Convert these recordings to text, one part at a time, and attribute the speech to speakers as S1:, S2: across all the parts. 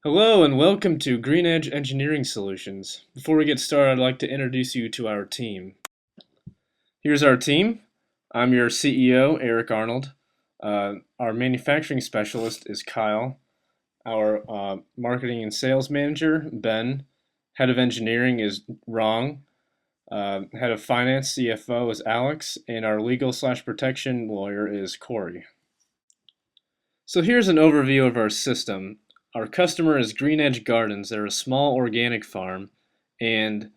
S1: Hello and welcome to Green Edge Engineering Solutions. Before we get started, I'd like to introduce you to our team. Here's our team. I'm your CEO, Eric Arnold. Our manufacturing specialist is Kyle. Our marketing and sales manager, Ben. Head of engineering is Rong. Head of finance, CFO, is Alex. And our legal/protection lawyer is Corey. So here's an overview of our system. Our customer is Green Edge Gardens. They're a small organic farm, and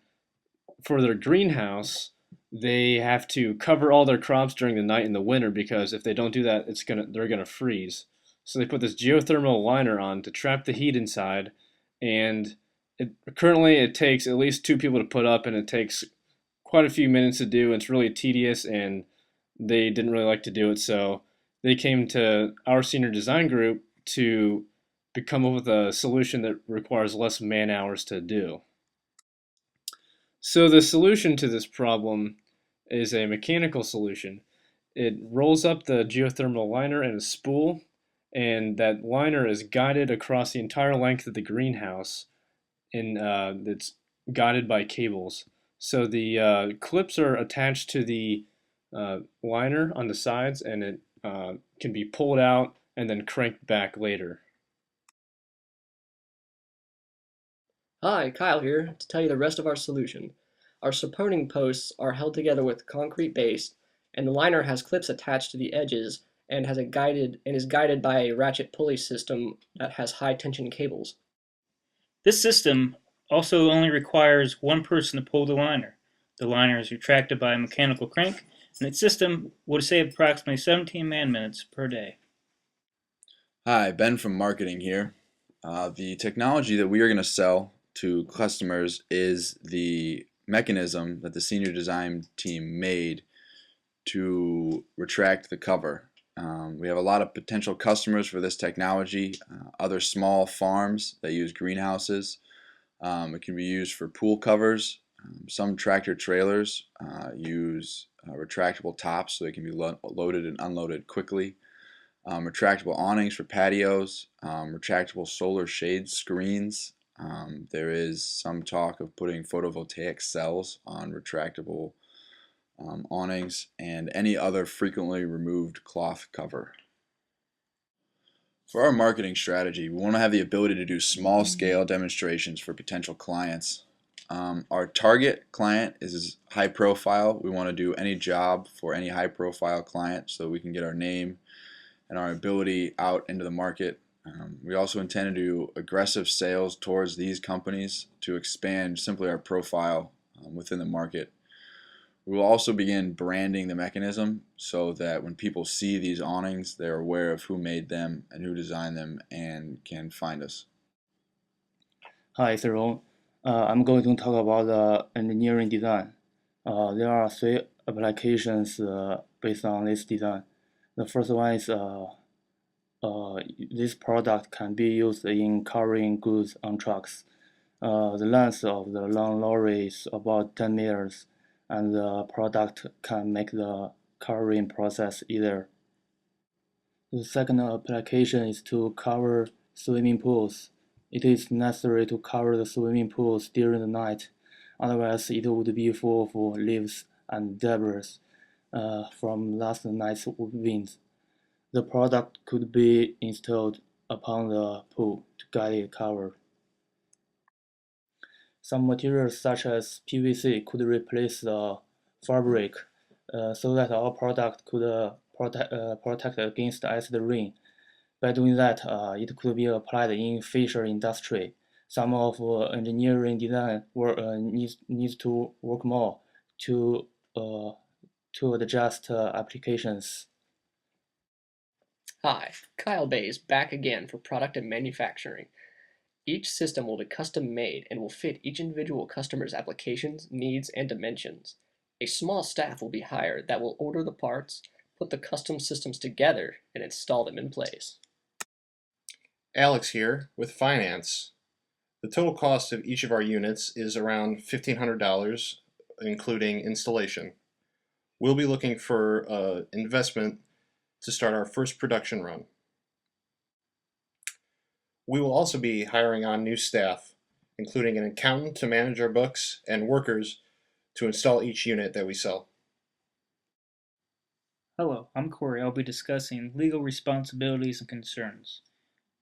S1: for their greenhouse, they have to cover all their crops during the night in the winter because if they don't do that, they're gonna freeze. So they put this geothermal liner on to trap the heat inside, and currently it takes at least two people to put up, and it takes quite a few minutes to do. And it's really tedious, and they didn't really like to do it, so they came to our senior design group to come up with a solution that requires less man hours to do. So the solution to this problem is a mechanical solution. It rolls up the geothermal liner in a spool, and that liner is guided across the entire length of the greenhouse, and it's guided by cables. So the clips are attached to the liner on the sides, and it can be pulled out and then cranked back later.
S2: Hi, Kyle here to tell you the rest of our solution. Our supporting posts are held together with concrete base, and the liner has clips attached to the edges and is guided by a ratchet pulley system that has high tension cables.
S3: This system also only requires one person to pull the liner. The liner is retracted by a mechanical crank, and its system would save approximately 17 man-minutes per day.
S4: Hi, Ben from marketing here. The technology that we are going to sell to customers is the mechanism that the senior design team made to retract the cover. We have a lot of potential customers for this technology, other small farms that use greenhouses. It can be used for pool covers. Some tractor trailers use retractable tops so they can be loaded and unloaded quickly. Retractable awnings for patios, retractable solar shade screens. There is some talk of putting photovoltaic cells on retractable awnings and any other frequently removed cloth cover. For our marketing strategy, we want to have the ability to do small scale demonstrations for potential clients. Our target client is high profile. We want to do any job for any high profile client so we can get our name and our ability out into the market. We also intend to do aggressive sales towards these companies to expand simply our profile within the market. We will also begin branding the mechanism so that when people see these awnings, they're aware of who made them and who designed them and can find us.
S5: Hi, it's Ron. I'm going to talk about the engineering design. There are three applications based on this design. The first one is this product can be used in carrying goods on trucks. The length of the long lorry is about 10 meters, and the product can make the carrying process easier. The second application is to cover swimming pools. It is necessary to cover the swimming pools during the night, otherwise it would be full of leaves and debris from last night's winds. The product could be installed upon the pool to get it covered. Some materials such as PVC could replace the fabric so that our product could protect against acid rain. By doing that, it could be applied in fisher industry. Some of engineering design needs to work more to adjust applications.
S2: Hi, Kyle Bays back again for product and manufacturing. Each system will be custom made and will fit each individual customer's applications, needs, and dimensions. A small staff will be hired that will order the parts, put the custom systems together, and install them in place.
S6: Alex here with finance. The total cost of each of our units is around $1,500, including installation. We'll be looking for investment to start our first production run. We will also be hiring on new staff, including an accountant to manage our books and workers to install each unit that we sell.
S3: Hello, I'm Corey. I'll be discussing legal responsibilities and concerns.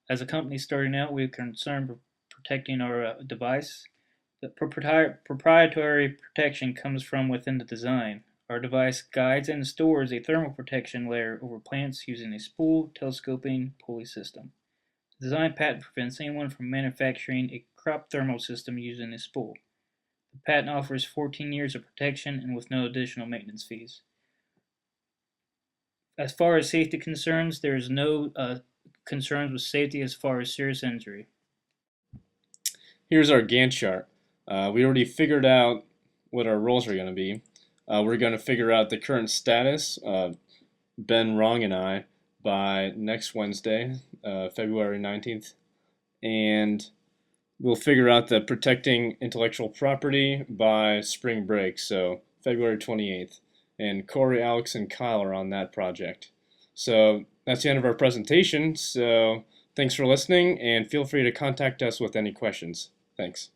S3: As a company starting out, we're concerned with protecting our device. The proprietary protection comes from within the design. Our device guides and stores a thermal protection layer over plants using a spool telescoping pulley system. The design patent prevents anyone from manufacturing a crop thermal system using a spool. The patent offers 14 years of protection and with no additional maintenance fees. As far as safety concerns, there is no concerns with safety as far as serious injury.
S1: Here's our Gantt chart. We already figured out what our roles are going to be. We're going to figure out the current status, Ben Wrong and I, by next Wednesday, February 19th. And we'll figure out the protecting intellectual property by spring break, so February 28th. And Corey, Alex, and Kyle are on that project. So that's the end of our presentation. So thanks for listening, and feel free to contact us with any questions. Thanks.